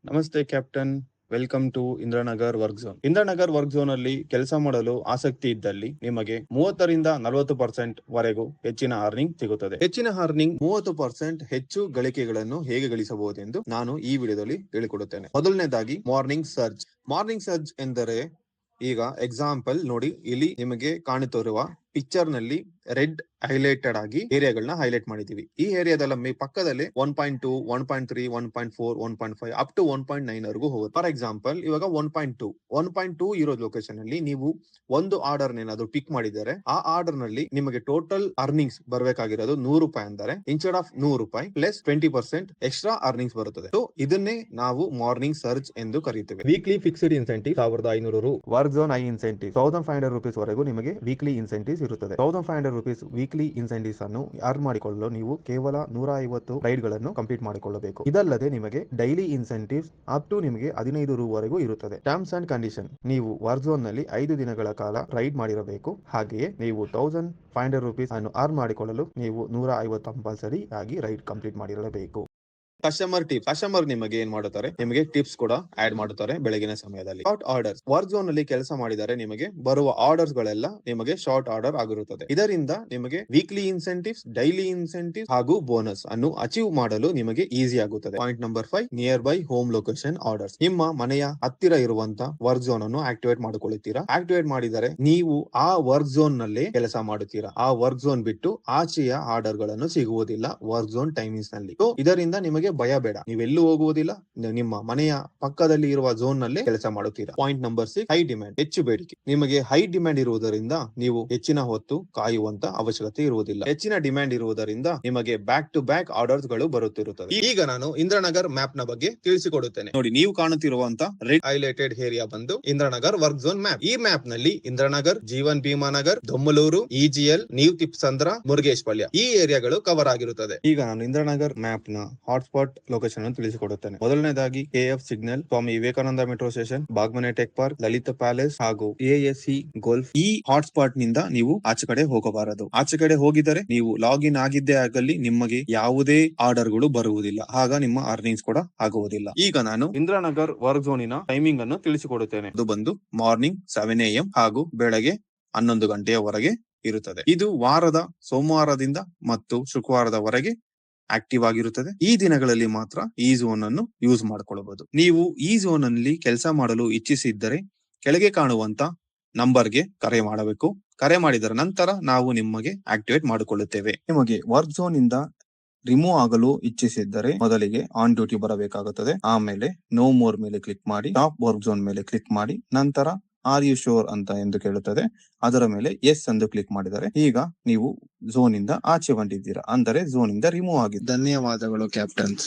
ನಮಸ್ತೆ captain. Welcome to Indiranagar work zone. Indiranagar work zone ಅಲ್ಲಿ ಕೆಲಸ ಮಾಡಲು ಆಸಕ್ತಿ ಇದ್ದಲ್ಲಿ ನಿಮಗೆ 30ರಿಂದ 40% ವರೆಗೂ ಹೆಚ್ಚಿನ ಅರ್ನಿಂಗ್ ಸಿಗುತ್ತದೆ. ಹೆಚ್ಚಿನ ಅರ್ನಿಂಗ್ 30% ಹೆಚ್ಚು ಗಳಿಕೆಗಳನ್ನು ಹೇಗೆ ಗಳಿಸಬಹುದೆಂದು ನಾನು ಈ ವಿಡಿಯೋದಲ್ಲಿ ಹೇಳಿಕೊಡುತ್ತೇನೆ. ಮೊದಲನೇದಾಗಿ ಮಾರ್ನಿಂಗ್ ಸರ್ಜ್ ಎಂದರೆ, ಈಗ ಎಕ್ಸಾಂಪಲ್ ನೋಡಿ, ಇಲ್ಲಿ ನಿಮಗೆ ಕಾಣುತ್ತಿರುವ ಪಿಕ್ಚರ್ ನಲ್ಲಿ ರೆಡ್ ಹೈಲೈಟೆಡ್ ಆಗಿ ಏರಿಯಾಗಳನ್ನ ಹೈಲೈಟ್ ಮಾಡಿದೀವಿ. ಈ ಏರಿಯಾದಲ್ಲಿ ಪಕ್ಕದಲ್ಲಿ 1.2, 1.3, 1.4, 1.5 ಅಪ್ ಟು 1.9 ವರೆಗೂ ಹೋಗುತ್ತೆ. ಫಾರ್ ಎಕ್ಸಾಂಪಲ್ ಇವಾಗ 1.2 ಇರೋ ಲೊಕೇಶನ್ ಅಲ್ಲಿ ನೀವು ಒಂದು ಆರ್ಡರ್ ಏನಾದ್ರು ಪಿಕ್ ಮಾಡಿದರೆ, ಆ ಆರ್ಡರ್ ನಲ್ಲಿ ನಿಮಗೆ ಟೋಟಲ್ ಅರ್ನಿಂಗ್ಸ್ ಬರಬೇಕಾಗಿರೋದು 100 ರೂಪಾಯಿ ಅಂದರೆ, ಇನ್ಸ್ಟೆಡ್ ಆಫ್ 100 ರೂಪಾಯಿ ಪ್ಲಸ್ 20% ಎಕ್ಸ್ಟ್ರಾ ಅರ್ನಿಂಗ್ಸ್ ಬರುತ್ತದೆ. ಸೊ ಇದನ್ನೇ ನಾವು ಮಾರ್ನಿಂಗ್ ಸರ್ಜ್ ಎಂದು ಕರೀತೇವೆ. ವೀಕ್ಲಿ ಫಿಕ್ಸ್ಡ್ ಇನ್ಸೆಂಟಿವ್ 1500 ರು, work zone I incentive 1500 rupees ವರೆಗೂ ನಿಮಗೆ ವೀಕ್ಲಿ ಇನ್ಸೆಂಟಿವ್ಸ್ ಇರುತ್ತದೆ. 1500 ರೂಪೀಸ್ ವೀಕ್ಲಿ ಇನ್ಸೆಂಟಿವ್ಸ್ ಅನ್ನು ಅರ್ನ್ ಮಾಡಿಕೊಳ್ಳಲು ನೀವು ಕೇವಲ 150 ರೈಡ್ ಗಳನ್ನು ಕಂಪ್ಲೀಟ್ ಮಾಡಿಕೊಳ್ಳಬೇಕು. ಇದಲ್ಲದೆ ನಿಮಗೆ ಡೈಲಿ ಇನ್ಸೆಂಟಿವ್ಸ್ ಅಪ್ ಟು ನಿಮಗೆ 15 ರು ವರೆಗೂ ಇರುತ್ತದೆ. ಟರ್ಮ್ಸ್ ಅಂಡ್ ಕಂಡೀಷನ್: ನೀವು ವರ್ಕ್ ಝೋನ್ ನಲ್ಲಿ 5 ದಿನಗಳ ಕಾಲ ರೈಡ್ ಮಾಡಿರಬೇಕು. ಹಾಗೆಯೇ ನೀವು 1500 ರೂಪೀಸ್ ಅನ್ನು ಅರ್ನ್ ಮಾಡಿಕೊಳ್ಳಲು ನೀವು 150 ಕಂಪಲ್ಸರಿ ಆಗಿ ರೈಡ್ ಕಂಪ್ಲೀಟ್ ಮಾಡಿರಬೇಕು. ಕಸ್ಟಮರ್ ನಿಮಗೆ ಏನ್ ಮಾಡುತ್ತಾರೆ, ನಿಮಗೆ ಟಿಪ್ಸ್ ಕೂಡ ಆಡ್ ಮಾಡುತ್ತಾರೆ ಬೆಳಗಿನ ಸಮಯದಲ್ಲಿ. ಶಾರ್ಟ್ ಆರ್ಡರ್ಸ್: ವರ್ಕ್ ಝೋನ್ ಅಲ್ಲಿ ಕೆಲಸ ಮಾಡಿದರೆ ನಿಮಗೆ ಬರುವ ಆರ್ಡರ್ಸ್ ಗಳೆಲ್ಲ ನಿಮಗೆ ಶಾರ್ಟ್ ಆರ್ಡರ್ ಆಗಿರುತ್ತದೆ. ಇದರಿಂದ ನಿಮಗೆ ವೀಕ್ಲಿ ಇನ್ಸೆಂಟಿವ್ಸ್, ಡೈಲಿ ಇನ್ಸೆಂಟಿವ್ ಹಾಗೂ ಬೋನಸ್ ಅನ್ನು ಅಚೀವ್ ಮಾಡಲು ನಿಮಗೆ ಈಸಿ ಆಗುತ್ತದೆ. Point number 5: near by home location orders. ನಿಮ್ಮ ಮನೆಯ ಹತ್ತಿರ ಇರುವಂತ ವರ್ಕ್ ಝೋನ್ ಅನ್ನು ಆಕ್ಟಿವೇಟ್ ಮಾಡಿಕೊಳ್ಳುತ್ತೀರಾ. ಆಕ್ಟಿವೇಟ್ ಮಾಡಿದರೆ ನೀವು ಆ ವರ್ಕ್ ಝೋನ್ ನಲ್ಲಿ ಕೆಲಸ ಮಾಡುತ್ತೀರಾ. ಆ ವರ್ಕ್ ಝೋನ್ ಬಿಟ್ಟು ಆಚೆಯ ಆರ್ಡರ್ ಗಳನ್ನು ಸಿಗುವುದಿಲ್ಲ ವರ್ಕ್ ಝೋನ್ ಟೈಮಿಂಗ್ಸ್ ನಲ್ಲಿ. ಇದರಿಂದ ನಿಮಗೆ ಭಯ ಬೇಡ, ನೀವೆಲ್ಲೂ ಹೋಗುವುದಿಲ್ಲ, ನಿಮ್ಮ ಮನೆಯ ಪಕ್ಕದಲ್ಲಿ ಇರುವ ಝೋನ್ ನಲ್ಲಿ ಕೆಲಸ ಮಾಡುತ್ತೀರಾ. ಪಾಯಿಂಟ್ ನಂಬರ್ 6: ಹೈ ಡಿಮ್ಯಾಂಡ್, ಹೆಚ್ಚು ಬೇಡಿಕೆ. ನಿಮಗೆ ಹೈ ಡಿಮ್ಯಾಂಡ್ ಇರುವುದರಿಂದ ನೀವು ಹೆಚ್ಚಿನ ಹೊತ್ತು ಕಾಯುವಂತ ಅವಶ್ಯಕತೆ ಇರುವುದಿಲ್ಲ. ಹೆಚ್ಚಿನ ಡಿಮ್ಯಾಂಡ್ ಇರುವುದರಿಂದ ನಿಮಗೆ ಬ್ಯಾಕ್ ಟು ಬ್ಯಾಕ್ ಆರ್ಡರ್ಸ್ ಗಳು ಬರುತ್ತಿರುತ್ತದೆ. ಈಗ ನಾನು ಇಂದ್ರನಗರ್ ಮ್ಯಾಪ್ ನ ಬಗ್ಗೆ ತಿಳಿಸಿಕೊಡುತ್ತೇನೆ. ನೋಡಿ, ನೀವು ಕಾಣುತ್ತಿರುವಂತ ರೆಡ್ ಹೈಲೈಟೆಡ್ ಏರಿಯಾ ಬಂದು ಇಂದ್ರನಗರ್ ವರ್ಕ್ ಝೋನ್ ಮ್ಯಾಪ್. ಈ ಮ್ಯಾಪ್ ನಲ್ಲಿ ಇಂದ್ರನಗರ್, ಜೀವನ್ ಭೀಮಾನಗರ್, ದೊಮ್ಮಲೂರು, ಇಜಿಎಲ್, ನ್ಯೂ ತಿಪ್ಸಂದ್ರ, ಮುರುಗೇಶ್ಪಲ್ಯ ಈ ಏರಿಯಾಗಳು ಕವರ್ ಆಗಿರುತ್ತದೆ. ಈಗ ನಾನು ಇಂದ್ರನಗರ್ ಮ್ಯಾಪ್ ನ ಹಾಟ್ಸ್ಪಾಟ್ ಲೊಕೇಶನ್ ಅನ್ನು ತಿಳಿಸಿಕೊಡುತ್ತೇನೆ. ಮೊದಲನೇದಾಗಿ KF signal, Swami Vivekananda metro station, Bagmane tech park, Lalit palace ಹಾಗೂ ಎಎಸ್ಸಿ ಗೋಲ್ಫ್. ಈ ಹಾಟ್ಸ್ಪಾಟ್ ನಿಂದ ನೀವು ಆಚೆ ಕಡೆ ಹೋಗಬಾರದು. ಆಚೆ ಕಡೆ ಹೋಗಿದರೆ ನೀವು ಲಾಗಿನ್ ಆಗಿದ್ದೇ ಆಗಲಿ ನಿಮಗೆ ಯಾವುದೇ ಆರ್ಡರ್ ಗಳು ಬರುವುದಿಲ್ಲ. ಆಗ ನಿಮ್ಮ ಅರ್ನಿಂಗ್ಸ್ ಕೂಡ ಆಗುವುದಿಲ್ಲ. ಈಗ ನಾನು ಇಂದ್ರನಗರ್ ವರ್ಕ್ ಝೋನಿನ ಟೈಮಿಂಗ್ ಅನ್ನು ತಿಳಿಸಿಕೊಡುತ್ತೇನೆ. ಅದು ಬಂದು ಮಾರ್ನಿಂಗ್ 7 AM ಹಾಗೂ ಬೆಳಗ್ಗೆ 11 ಗಂಟೆಯವರೆಗೆ ಇರುತ್ತದೆ. ಇದು ವಾರದ ಸೋಮವಾರದಿಂದ ಮತ್ತು ಶುಕ್ರವಾರದವರೆಗೆ ಆಕ್ಟಿವ್ ಆಗಿರುತ್ತದೆ. ಈ ದಿನಗಳಲ್ಲಿ ಮಾತ್ರ ಈ ಝೋನ್ ಅನ್ನು ಯೂಸ್ ಮಾಡಿಕೊಳ್ಳಬಹುದು. ನೀವು ಈ ಝೋನ್ ಅಲ್ಲಿ ಕೆಲಸ ಮಾಡಲು ಇಚ್ಛಿಸಿದ್ದರೆ ಕೆಳಗೆ ಕಾಣುವಂತ ನಂಬರ್ಗೆ ಕರೆ ಮಾಡಬೇಕು. ಕರೆ ಮಾಡಿದರ ನಂತರ ನಾವು ನಿಮಗೆ ಆಕ್ಟಿವೇಟ್ ಮಾಡಿಕೊಳ್ಳುತ್ತೇವೆ. ನಿಮಗೆ ವರ್ಕ್ ಝೋನ್ ಇಂದ ರಿಮೂವ್ ಆಗಲು ಇಚ್ಛಿಸಿದ್ದರೆ ಮೊದಲಿಗೆ ಆನ್ ಡ್ಯೂಟಿ ಬರಬೇಕಾಗುತ್ತದೆ. ಆಮೇಲೆ ನೋ ಮೋರ್ ಮೇಲೆ ಕ್ಲಿಕ್ ಮಾಡಿ, ಟಾಪ್ ವರ್ಕ್ ಝೋನ್ ಮೇಲೆ ಕ್ಲಿಕ್ ಮಾಡಿ, ನಂತರ ಆರ್ ಯು ಶೋರ್ ಅಂತ ಎಂದು ಕೇಳುತ್ತದೆ. ಅದರ ಮೇಲೆ ಎಸ್ ಎಂದು ಕ್ಲಿಕ್ ಮಾಡಿದರೆ ಈಗ ನೀವು ಝೋನ್ ಇಂದ ಆಚೆ ಬಂದಿದ್ದೀರಾ, ಅಂದರೆ ಝೋನ್ ಇಂದ ರಿಮೂವ್ ಆಗಿದೆ. ಧನ್ಯವಾದಗಳು ಕ್ಯಾಪ್ಟನ್ಸ್.